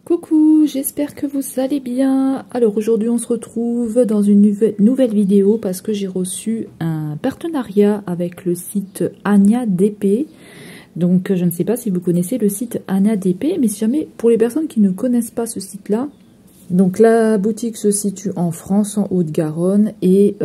Coucou, j'espère que vous allez bien. Alors aujourd'hui on se retrouve dans une nouvelle vidéo parce que j'ai reçu un partenariat avec le site Ania DP. Donc je ne sais pas si vous connaissez le site Ania DP, mais si jamais pour les personnes qui ne connaissent pas ce site-là, donc la boutique se situe en France, en Haute-Garonne, et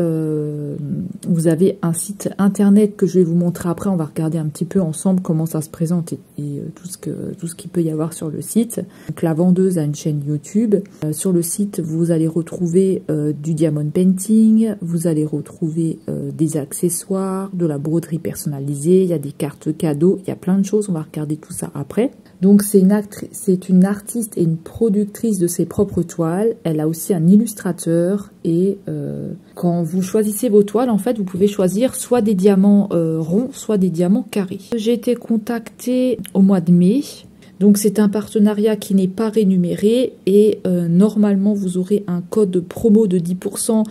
vous avez un site internet que je vais vous montrer après. On va regarder un petit peu ensemble comment ça se présente et tout ce qu'il peut y avoir sur le site. Donc la vendeuse a une chaîne YouTube. Sur le site, vous allez retrouver du diamond painting, vous allez retrouver des accessoires, de la broderie personnalisée, il y a des cartes cadeaux, il y a plein de choses. On va regarder tout ça après. Donc c'est une artiste et une productrice de ses propres toiles. Elle a aussi un illustrateur et quand vous choisissez vos toiles, en fait, vous pouvez choisir soit des diamants ronds, soit des diamants carrés. J'ai été contactée au mois de mai. Donc c'est un partenariat qui n'est pas rémunéré et normalement vous aurez un code promo de 10%.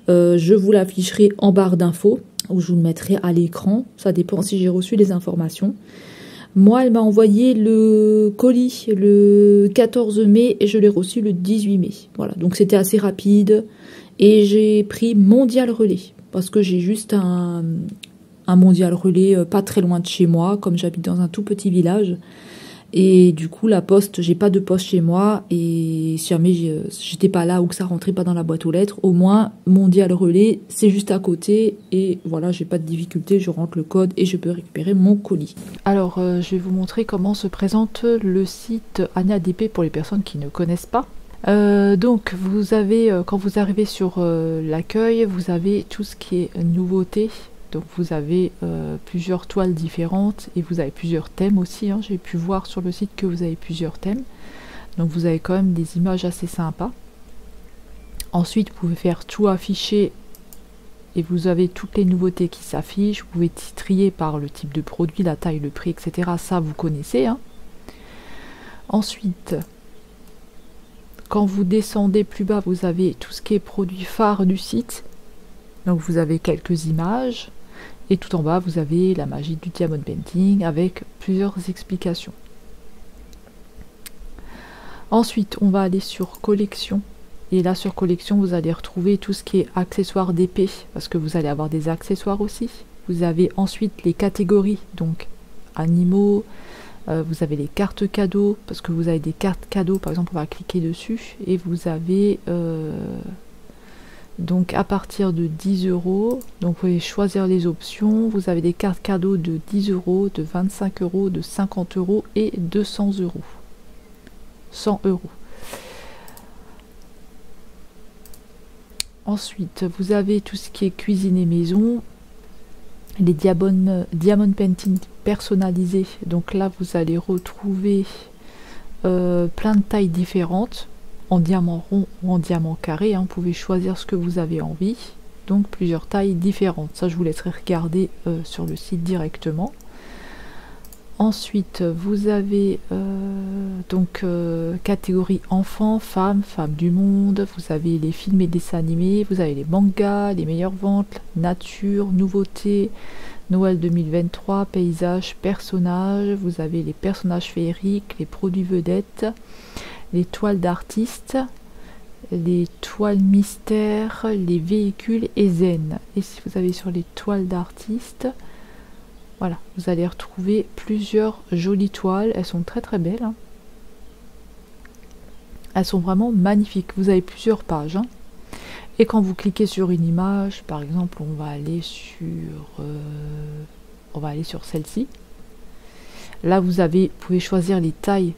Je vous l'afficherai en barre d'infos ou je vous le mettrai à l'écran. Ça dépend si j'ai reçu les informations. Moi, elle m'a envoyé le colis le 14 mai et je l'ai reçu le 18 mai. Voilà, donc c'était assez rapide. Et j'ai pris Mondial Relais parce que j'ai juste un Mondial Relais pas très loin de chez moi, comme j'habite dans un tout petit village. Et du coup, la poste, j'ai pas de poste chez moi. Et si jamais j'étais pas là ou que ça rentrait pas dans la boîte aux lettres, au moins Mondial Relais, c'est juste à côté. Et voilà, j'ai pas de difficulté, je rentre le code et je peux récupérer mon colis. Alors, je vais vous montrer comment se présente le site Ania DP pour les personnes qui ne connaissent pas. Donc, vous avez, quand vous arrivez sur l'accueil, vous avez tout ce qui est nouveauté. Donc vous avez plusieurs toiles différentes et vous avez plusieurs thèmes aussi. Hein. J'ai pu voir sur le site que vous avez plusieurs thèmes. Donc vous avez quand même des images assez sympas. Ensuite, vous pouvez faire tout afficher et vous avez toutes les nouveautés qui s'affichent. Vous pouvez trier par le type de produit, la taille, le prix, etc. Ça, vous connaissez. Hein. Ensuite, quand vous descendez plus bas, vous avez tout ce qui est produit phare du site. Donc vous avez quelques images. Et tout en bas, vous avez la magie du diamond painting avec plusieurs explications. Ensuite, on va aller sur collection. Et là, sur collection, vous allez retrouver tout ce qui est accessoires d'épée, parce que vous allez avoir des accessoires aussi. Vous avez ensuite les catégories, donc animaux. Vous avez les cartes cadeaux, parce que vous avez des cartes cadeaux. Par exemple, on va cliquer dessus. Et vous avez... donc à partir de 10 €, donc vous pouvez choisir les options. Vous avez des cartes cadeaux de 10 €, de 25 €, de 50 € et 200 €. 100 €. Ensuite, vous avez tout ce qui est cuisine et maison. Les diamond painting personnalisés. Donc là, vous allez retrouver plein de tailles différentes. En diamant rond ou en diamant carré, hein, vous pouvez choisir ce que vous avez envie, donc plusieurs tailles différentes. Ça, je vous laisserai regarder sur le site directement. Ensuite, vous avez donc catégorie enfants, femmes, femmes du monde. Vous avez les films et dessins animés, vous avez les mangas, les meilleures ventes, nature, nouveautés, Noël 2023, paysages, personnages. Vous avez les personnages féeriques, les produits vedettes, les toiles d'artistes, les toiles mystères, les véhicules et zen. Et si vous avez sur les toiles d'artistes, voilà, vous allez retrouver plusieurs jolies toiles. Elles sont très très belles. Hein. Elles sont vraiment magnifiques. Vous avez plusieurs pages. Hein. Et quand vous cliquez sur une image, par exemple, on va aller sur celle-ci. Là, vous pouvez choisir les tailles.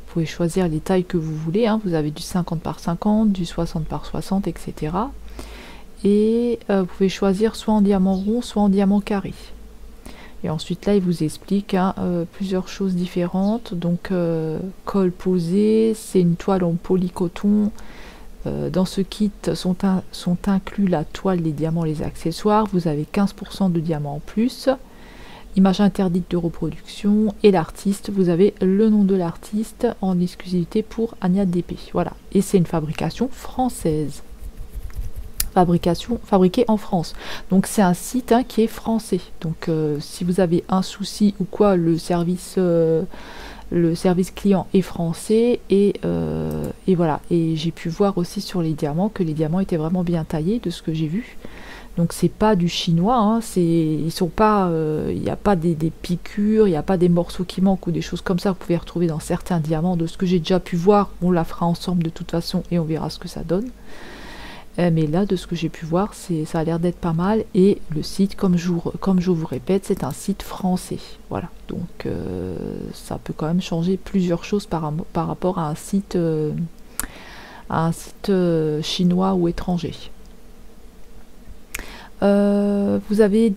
Vous pouvez choisir les tailles que vous voulez, hein. Vous avez du 50 par 50, du 60 par 60, etc. Et vous pouvez choisir soit en diamant rond, soit en diamant carré. Et ensuite là, il vous explique hein, plusieurs choses différentes. Donc colle posé, c'est une toile en polycoton. Dans ce kit sont inclus la toile, les diamants, les accessoires. Vous avez 15% de diamants en plus. Image interdite de reproduction et l'artiste, vous avez le nom de l'artiste en exclusivité pour Ania DP. Voilà, et c'est une fabrication française. Fabriquée en France. Donc c'est un site hein, qui est français. Donc si vous avez un souci ou quoi, le service le service client est français et voilà. Et j'ai pu voir aussi sur les diamants que les diamants étaient vraiment bien taillés de ce que j'ai vu. Donc c'est pas du chinois, hein, ils sont pas, il n'y a pas des piqûres, il n'y a pas des morceaux qui manquent ou des choses comme ça que vous pouvez retrouver dans certains diamants. De ce que j'ai déjà pu voir, on la fera ensemble de toute façon et on verra ce que ça donne. Mais là, de ce que j'ai pu voir, ça a l'air d'être pas mal. Et le site, comme je vous répète, c'est un site français. Voilà, donc ça peut quand même changer plusieurs choses par rapport à un site chinois ou étranger. Vous avez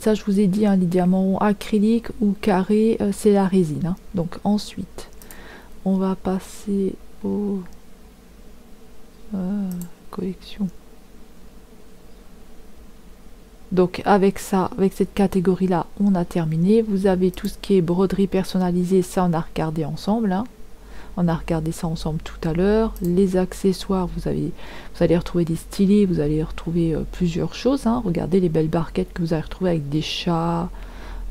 ça je vous ai dit, hein, les diamants acryliques ou carrés, c'est la résine. Hein. Donc ensuite, on va passer au collection. Donc avec ça, avec cette catégorie là, on a terminé. Vous avez tout ce qui est broderie personnalisée, ça on a regardé ensemble. Hein. On a regardé ça ensemble tout à l'heure. Les accessoires, vous allez retrouver des stylés, vous allez retrouver plusieurs choses. Hein. Regardez les belles barquettes que vous allez retrouver avec des chats.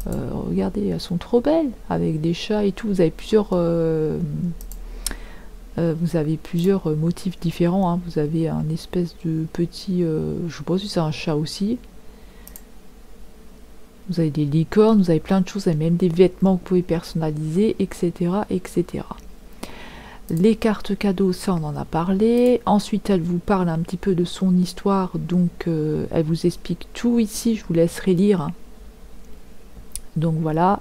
Regardez, elles sont trop belles avec des chats et tout. Vous avez plusieurs motifs différents. Hein. Vous avez un espèce de petit, je sais pas si c'est un chat aussi. Vous avez des licornes, vous avez plein de choses, vous avez même des vêtements que vous pouvez personnaliser, etc., etc. Les cartes cadeaux, ça on en a parlé. Ensuite, elle vous parle un petit peu de son histoire, donc elle vous explique tout ici. Je vous laisserai lire. Donc voilà.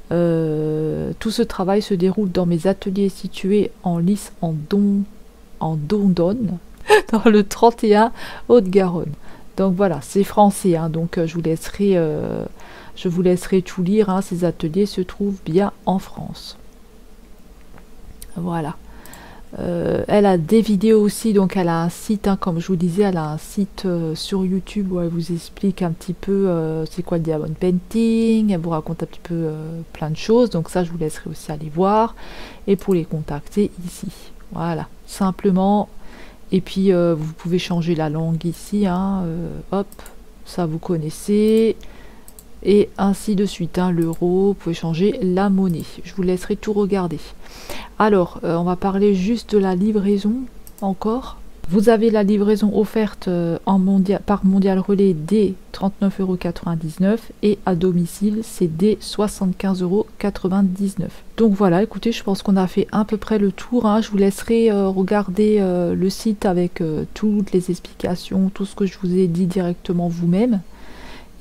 Tout ce travail se déroule dans mes ateliers situés en Lys en Dordogne, dans le 31 Haute-Garonne. Donc voilà, c'est français, hein, donc je vous laisserai tout lire. Hein, ces ateliers se trouvent bien en France. Voilà. Elle a des vidéos aussi, donc elle a un site, hein, comme je vous disais, elle a un site sur YouTube où elle vous explique un petit peu c'est quoi le diamond painting, elle vous raconte un petit peu plein de choses, donc ça je vous laisserai aussi aller voir, et pour les contacter ici, voilà, simplement, et puis vous pouvez changer la langue ici, hein, hop, ça vous connaissez, et ainsi de suite, hein, l'euro, vous pouvez changer la monnaie, je vous laisserai tout regarder. Alors, on va parler juste de la livraison encore. Vous avez la livraison offerte par Mondial Relais dès 39,99 € et à domicile c'est dès 75,99 €. Donc voilà, écoutez, je pense qu'on a fait à peu près le tour. Hein. Je vous laisserai regarder le site avec toutes les explications, tout ce que je vous ai dit directement vous-même.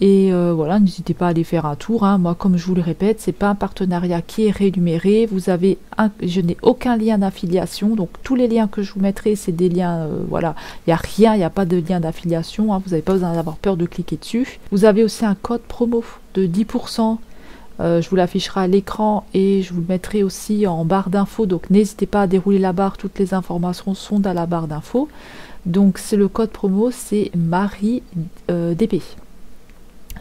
Et voilà, n'hésitez pas à aller faire un tour. Hein. Moi, comme je vous le répète, c'est pas un partenariat qui est rémunéré. Je n'ai aucun lien d'affiliation. Donc tous les liens que je vous mettrai, c'est des liens. Voilà, il n'y a rien, il n'y a pas de lien d'affiliation. Hein. Vous n'avez pas besoin d'avoir peur de cliquer dessus. Vous avez aussi un code promo de 10%. Je vous l'afficherai à l'écran et je vous le mettrai aussi en barre d'infos. Donc n'hésitez pas à dérouler la barre. Toutes les informations sont dans la barre d'infos. Donc c'est le code promo, c'est Marie DP.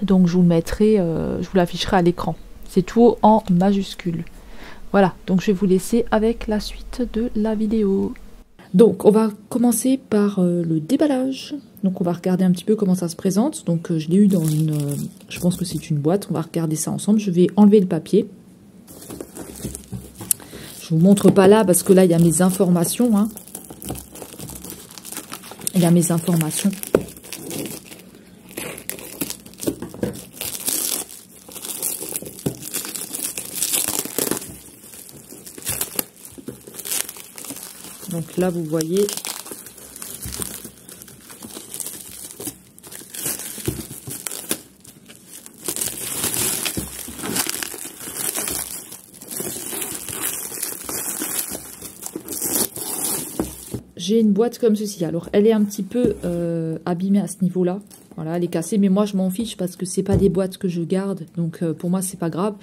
Donc je vous le mettrai, je vous l'afficherai à l'écran. C'est tout en majuscule. Voilà, donc je vais vous laisser avec la suite de la vidéo. Donc on va commencer par le déballage. Donc on va regarder un petit peu comment ça se présente. Donc je l'ai eu dans une, je pense que c'est une boîte. On va regarder ça ensemble. Je vais enlever le papier. Je vous montre pas là parce que là il y a mes informations. Hein. Il y a mes informations. Donc là, vous voyez, j'ai une boîte comme ceci. Alors, elle est un petit peu abîmée à ce niveau-là. Voilà, elle est cassée, mais moi je m'en fiche parce que c'est pas des boîtes que je garde, donc pour moi c'est pas grave.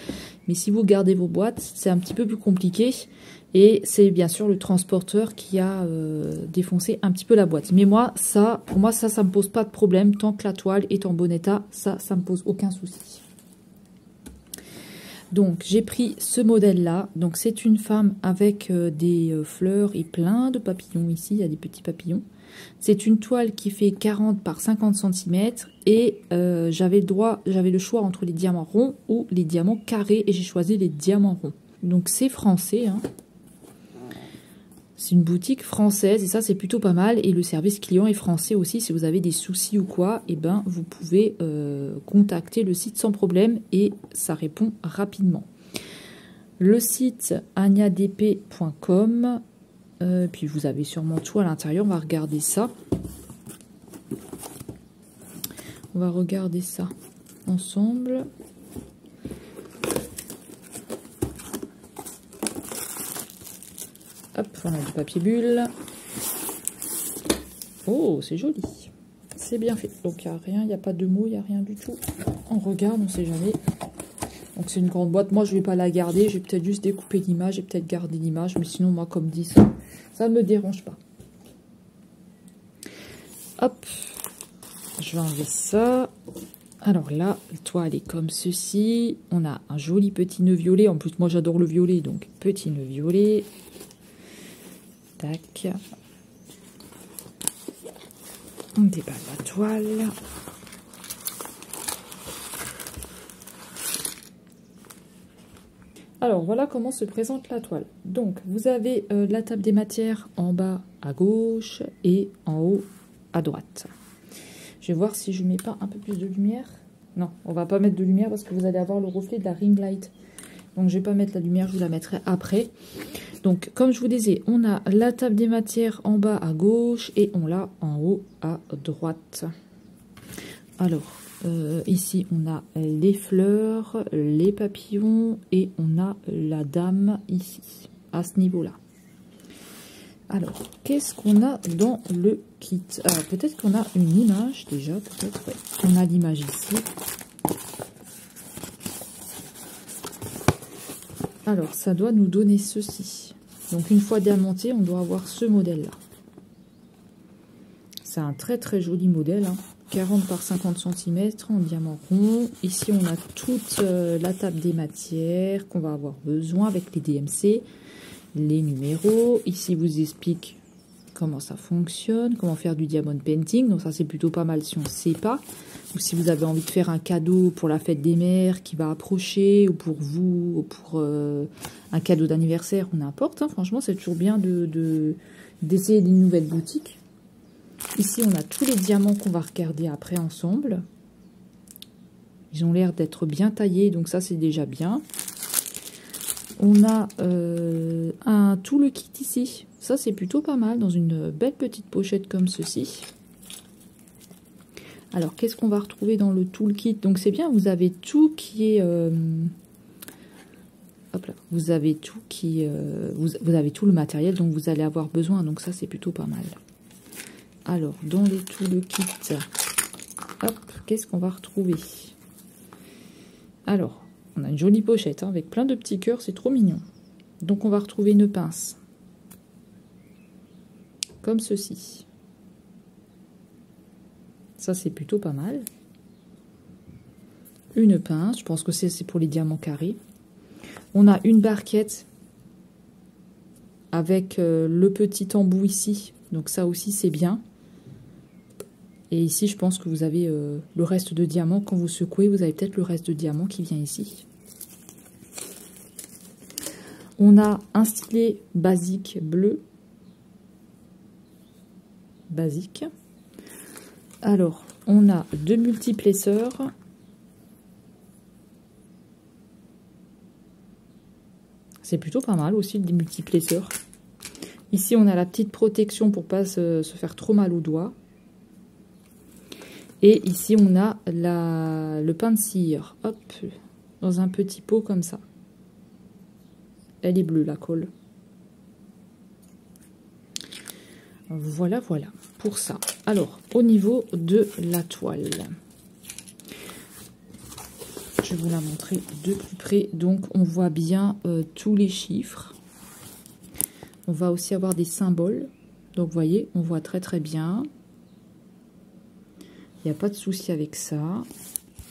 Mais si vous gardez vos boîtes, c'est un petit peu plus compliqué. Et c'est bien sûr le transporteur qui a défoncé un petit peu la boîte. Mais moi, pour moi, ça me pose pas de problème. Tant que la toile est en bon état, ça me pose aucun souci. Donc, j'ai pris ce modèle-là. Donc, c'est une femme avec des fleurs et plein de papillons ici. Il y a des petits papillons. C'est une toile qui fait 40 par 50 cm. Et j'avais le choix entre les diamants ronds ou les diamants carrés. Et j'ai choisi les diamants ronds. Donc c'est français, hein. C'est une boutique française et ça c'est plutôt pas mal. Et le service client est français aussi. Si vous avez des soucis ou quoi, et ben vous pouvez contacter le site sans problème et ça répond rapidement. Le site agnadp.com. Puis vous avez sûrement tout à l'intérieur. On va regarder ça. On va regarder ça ensemble. Hop, on a du papier bulle. Oh, c'est joli. C'est bien fait. Donc, il n'y a rien, il n'y a pas de mots, il n'y a rien du tout. On regarde, on ne sait jamais. Donc, c'est une grande boîte. Moi, je ne vais pas la garder. Je vais peut-être juste découper l'image et peut-être garder l'image. Mais sinon, moi, comme dit ça ne me dérange pas. Hop. Je vais enlever ça. Alors là, la toile est comme ceci. On a un joli petit nœud violet. En plus, moi, j'adore le violet. Donc, petit nœud violet. Tac. On déballe la toile. Alors, voilà comment se présente la toile. Donc, vous avez la table des matières en bas à gauche et en haut à droite. Je vais voir si je ne mets pas un peu plus de lumière. Non, on va pas mettre de lumière parce que vous allez avoir le reflet de la ring light. Donc, je ne vais pas mettre la lumière, je vous la mettrai après. Donc, comme je vous disais, on a la table des matières en bas à gauche et on l'a en haut à droite. Alors, ici, on a les fleurs, les papillons et on a la dame ici, à ce niveau-là. Alors, qu'est-ce qu'on a dans le kit? Alors, peut-être qu'on a une image déjà, peut-être, ouais. On a l'image ici. Alors, ça doit nous donner ceci. Donc, une fois diamanté, on doit avoir ce modèle-là. C'est un très très joli modèle, hein. 40 par 50 cm en diamant rond. Ici, on a toute la table des matières qu'on va avoir besoin avec les DMC, les numéros. Ici, vous explique comment ça fonctionne, comment faire du diamond painting. Donc, ça, c'est plutôt pas mal si on ne sait pas. Ou si vous avez envie de faire un cadeau pour la fête des mères qui va approcher, ou pour vous, ou pour un cadeau d'anniversaire, ou n'importe. Hein. Franchement, c'est toujours bien d'essayer une nouvelle boutique. Ici, on a tous les diamants qu'on va regarder après ensemble. Ils ont l'air d'être bien taillés, donc ça, c'est déjà bien. On a tout le kit ici. Ça, c'est plutôt pas mal, dans une belle petite pochette comme ceci. Alors, qu'est-ce qu'on va retrouver dans le toolkit? Donc, c'est bien, vous avez tout qui est... hop là, vous avez tout qui... vous avez tout le matériel dont vous allez avoir besoin. Donc, ça, c'est plutôt pas mal. Alors, dans les toolkits, hop, qu'est-ce qu'on va retrouver? Alors, on a une jolie pochette hein, avec plein de petits cœurs, c'est trop mignon. Donc, on va retrouver une pince. Comme ceci. Ça, c'est plutôt pas mal. Une pince, je pense que c'est pour les diamants carrés. On a une barquette avec le petit embout ici. Donc ça aussi, c'est bien. Et ici, je pense que vous avez le reste de diamants. Quand vous secouez, vous avez peut-être le reste de diamants qui vient ici. On a un stylet basique bleu. Basique. Alors, on a deux multiplesseurs. C'est plutôt pas mal aussi, des multiplesseurs. Ici, on a la petite protection pour ne pas se faire trop mal aux doigts. Et ici, on a le pain de cire. Hop, dans un petit pot comme ça. Elle est bleue, la colle. Voilà, voilà, pour ça. Alors, au niveau de la toile, je vais vous la montrer de plus près. Donc, on voit bien tous les chiffres. On va aussi avoir des symboles. Donc, vous voyez, on voit très très bien. Il n'y a pas de souci avec ça.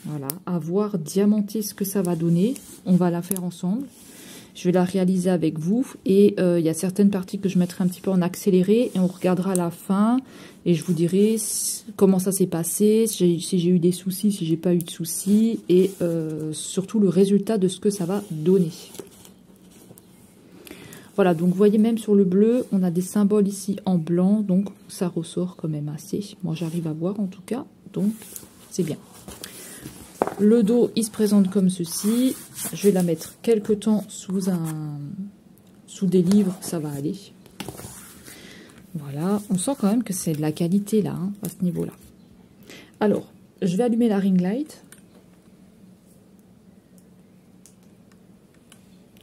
Voilà, à voir diamanter ce que ça va donner. On va la faire ensemble. Je vais la réaliser avec vous et il y a certaines parties que je mettrai un petit peu en accéléré et on regardera à la fin et je vous dirai comment ça s'est passé, si j'ai eu des soucis, si j'ai pas eu de soucis et surtout le résultat de ce que ça va donner. Voilà, donc vous voyez même sur le bleu, on a des symboles ici en blanc, donc ça ressort quand même assez. Moi j'arrive à voir en tout cas, donc c'est bien. Le dos, il se présente comme ceci. Je vais la mettre quelque temps sous des livres, ça va aller. Voilà, on sent quand même que c'est de la qualité là, hein, à ce niveau-là. Alors, je vais allumer la ring light.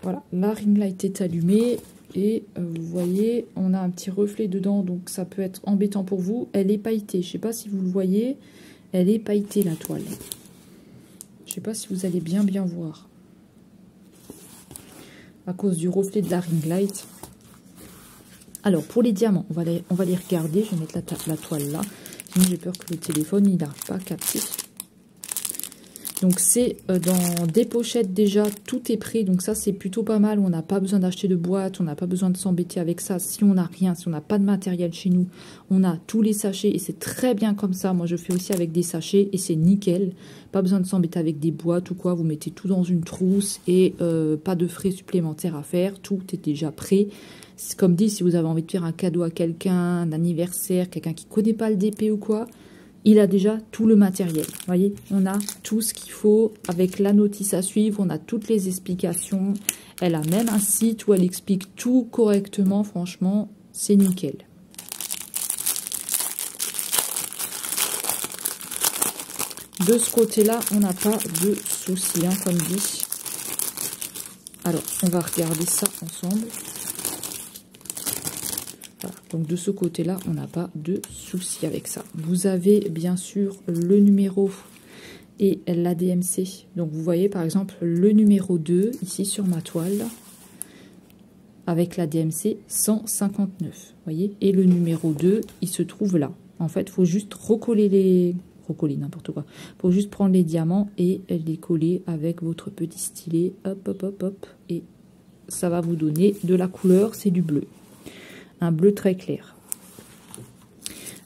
Voilà, la ring light est allumée et vous voyez, on a un petit reflet dedans, donc ça peut être embêtant pour vous. Elle est pailletée, je ne sais pas si vous le voyez, elle est pailletée la toile. Je ne sais pas si vous allez bien voir. À cause du reflet de la ring light. Alors, pour les diamants, on va les regarder. Je vais mettre la toile là. Sinon, j'ai peur que le téléphone, il n'arrive pas à capter. Donc, c'est dans des pochettes déjà. Tout est prêt. Donc, ça, c'est plutôt pas mal. On n'a pas besoin d'acheter de boîte. On n'a pas besoin de s'embêter avec ça. Si on n'a rien, si on n'a pas de matériel chez nous, on a tous les sachets. Et c'est très bien comme ça. Moi, je fais aussi avec des sachets. Et c'est nickel. Pas besoin de s'embêter avec des boîtes ou quoi. Vous mettez tout dans une trousse. Et pas de frais supplémentaires à faire. Tout est déjà prêt. Comme dit, si vous avez envie de faire un cadeau à quelqu'un, un anniversaire, quelqu'un qui ne connaît pas le DP ou quoi, il a déjà tout le matériel. Vous voyez, on a tout ce qu'il faut avec la notice à suivre, on a toutes les explications. Elle a même un site où elle explique tout correctement. Franchement, c'est nickel. De ce côté-là, on n'a pas de soucis, hein, comme dit. Alors, on va regarder ça ensemble. Voilà. Donc de ce côté-là, on n'a pas de souci avec ça. Vous avez bien sûr le numéro et la DMC. Donc vous voyez par exemple le numéro 2 ici sur ma toile avec la DMC 159. Vous voyez, et le numéro 2, il se trouve là. En fait, il faut juste recoller n'importe quoi. Il faut juste prendre les diamants et les coller avec votre petit stylet. Hop, hop, hop, hop. Et ça va vous donner de la couleur, c'est du bleu. Un bleu très clair.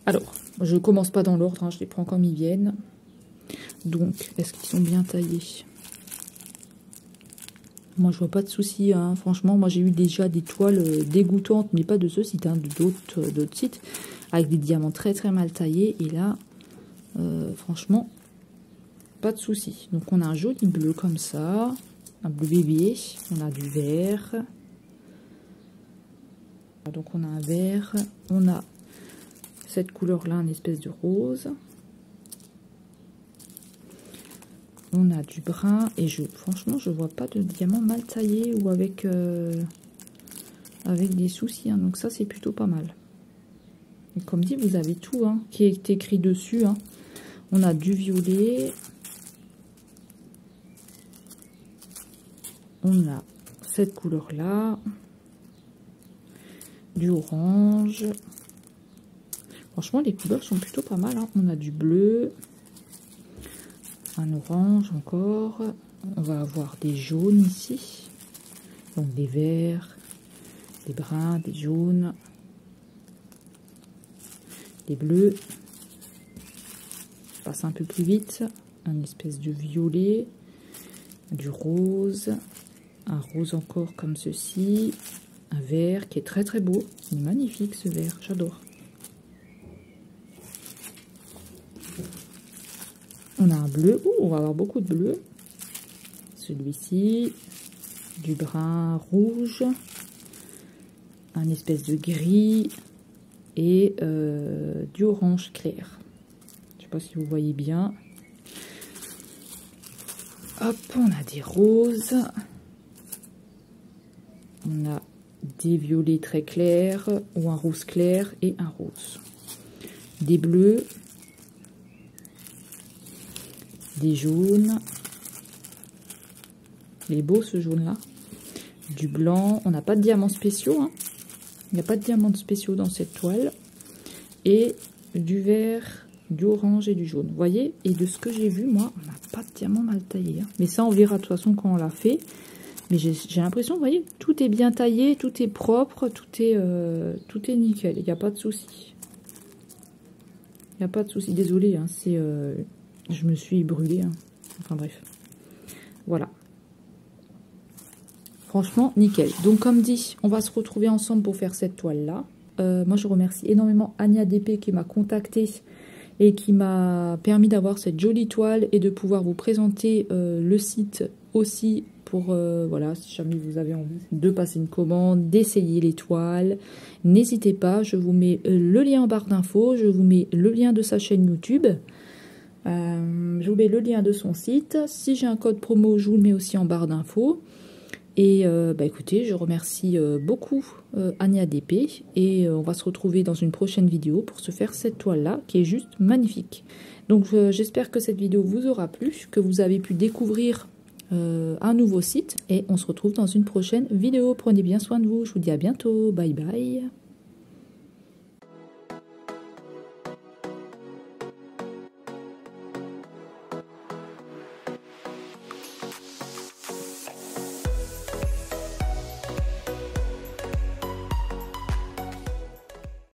Alors, je ne commence pas dans l'ordre, hein, je les prends comme ils viennent. Donc, est-ce qu'ils sont bien taillés? Moi, je vois pas de soucis, hein. Franchement, moi, j'ai eu déjà des toiles dégoûtantes, mais pas de ce site, hein, d'autres sites, avec des diamants très très mal taillés. Et là, franchement, pas de soucis. Donc, on a un joli bleu comme ça, un bleu bébé, on a du vert. Donc on a un vert, on a cette couleur là, une espèce de rose, on a du brun et franchement je vois pas de diamant mal taillé ou avec des soucis, hein. Donc ça c'est plutôt pas mal. Et comme dit, vous avez tout, hein, qui est écrit dessus, hein. On a du violet, on a cette couleur là, du orange. Franchement, les couleurs sont plutôt pas mal, hein. On a du bleu, un orange encore. On va avoir des jaunes ici. Donc des verts, des bruns, des jaunes, des bleus. Je passe un peu plus vite. Un espèce de violet, du rose, un rose encore comme ceci. Un vert qui est très très beau. Il est magnifique ce vert, j'adore. On a un bleu. Ouh, on va avoir beaucoup de bleu. Celui-ci. Du brun rouge. Un espèce de gris. Et du orange clair. Je ne sais pas si vous voyez bien. Hop, on a des roses. On a des violets très clairs ou un rose clair et un rose. Des bleus. Des jaunes. Il est beau ce jaune là. Du blanc. On n'a pas de diamants spéciaux, hein. Il n'y a pas de diamants spéciaux dans cette toile. Et du vert, du orange et du jaune. Vous voyez? Et de ce que j'ai vu, moi, on n'a pas de diamants mal taillés, hein. Mais ça, on verra de toute façon quand on l'a fait. Mais j'ai l'impression, vous voyez, tout est bien taillé, tout est propre, tout est nickel. Il n'y a pas de souci. Il n'y a pas de souci. Désolée, hein, je me suis brûlée, hein. Enfin bref. Voilà. franchement, nickel. Donc, comme dit, on va se retrouver ensemble pour faire cette toile-là. Moi, je remercie énormément Ania DP qui m'a contactée et qui m'a permis d'avoir cette jolie toile et de pouvoir vous présenter le site aussi pour, voilà, si jamais vous avez envie de passer une commande, d'essayer les toiles. N'hésitez pas, je vous mets le lien en barre d'infos, je vous mets le lien de sa chaîne YouTube. Je vous mets le lien de son site. Si j'ai un code promo, je vous le mets aussi en barre d'infos. Et écoutez, je remercie beaucoup Ania DP et on va se retrouver dans une prochaine vidéo pour se faire cette toile-là qui est juste magnifique. Donc j'espère que cette vidéo vous aura plu, que vous avez pu découvrir un nouveau site et on se retrouve dans une prochaine vidéo. Prenez bien soin de vous, je vous dis à bientôt, bye bye.